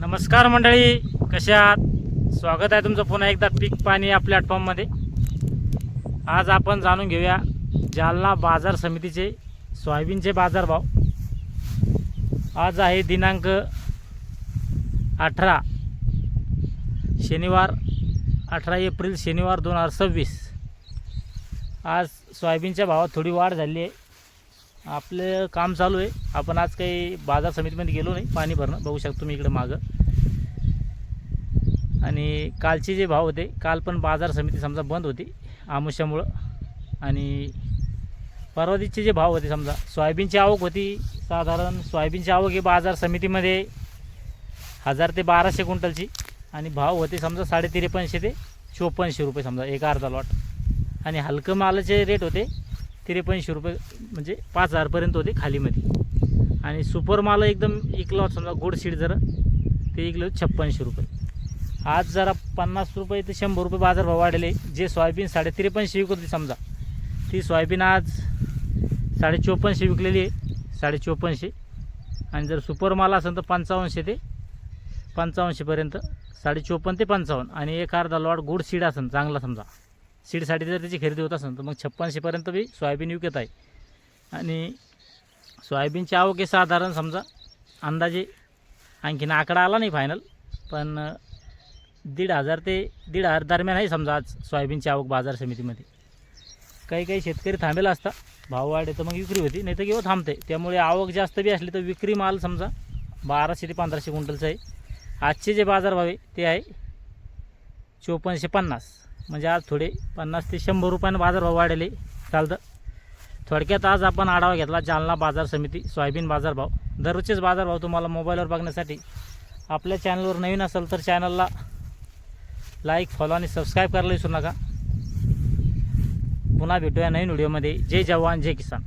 नमस्कार मंडळी, कशा आहात? स्वागत आहे तुमचं पुन्हा एकदा पीक पाणी या प्लॅटफॉर्ममध्ये. आज आपण जाणून घेऊया जालना बाजार समितीचे सोयाबीनचे बाजारभाव. आज आहे दिनांक 18 शनिवार 18 एप्रिल शनिवार 2026. आज सोयाबीनच्या भावात थोडी वाढ झाली आहे. आपलं काम चालू आहे. आपण आज काही बाजार समितीमध्ये गेलो नाही. पाणी भरणं बघू शकतो तुम्ही इकडे मागं. आणि कालचे जे भाव होते, काल पण बाजार समिती समजा बंद होती आमुष्यामुळं. आणि परवा दिवशीचे जे भाव होते, समजा सोयाबीनची आवक होती, साधारण सोयाबीनची आवक ही बाजार समितीमध्ये 1000 ते 1200 क्विंटलची. आणि भाव होते समजा 5350 ते 5400 रुपये समजा एक अर्धा लॉट. आणि हलकं मालाचे रेट होते 5300 रुपये, म्हणजे 5000पर्यंत होते खालीमध्ये. आणि सुपर माल एकदम इकला होता समजा गोड सीड जरा, ते इकले होते 5600 रुपये. आज जरा 50 रुपये ते 100 रुपये बाजारभाव वाढले. जे सोयाबीन 5350 विकत होती समजा, ती सोयाबीन आज 5450 विकलेली आहे, 5450. आणि जर सुपर माल असेल तर 5500 ते 55पर्यंत, 54 ते 55. आणि एक अर्धा लॉट गोड सीड असेल चांगला समजा, सीडसाठी जर त्याची खरेदी होत असेल तर मग 56पर्यंत बी सोयाबीन विकत आहे. आणि सोयाबीनची आवक आहे साधारण समजा अंदाजे, आणखीन आकडा आला नाही फायनल, पण 1500 ते 1500 दरम्यान आहे समजा आज सोयाबीनची आवक बाजार समितीमध्ये. काही काही शेतकरी थांबेला असता, भाव वाढे तर मग विक्री होती, नाही तर किंवा थांबते. त्यामुळे आवक जास्त बी असली तर विक्री माल समजा 1200 ते 1500 क्विंटलचं आहे. आजचे जे बाजारभाव आहे ते आहे 5450. म्हणजे आज थोडे 50 ते 100 रुपयानं बाजारभाव वाढले चालतं. थोडक्यात आज आपण आढावा घेतला जालना बाजार समिती सोयाबीन बाजारभाव. दररोजचेच बाजारभाव तुम्हाला मोबाईलवर बघण्यासाठी आपल्या चॅनलवर नवीन असेल तर चॅनलला लाईक, फॉलो आणि सबस्क्राईब करायला विसरू नका. पुन्हा भेटूया नवीन व्हिडिओमध्ये. जय जवान जय किसान.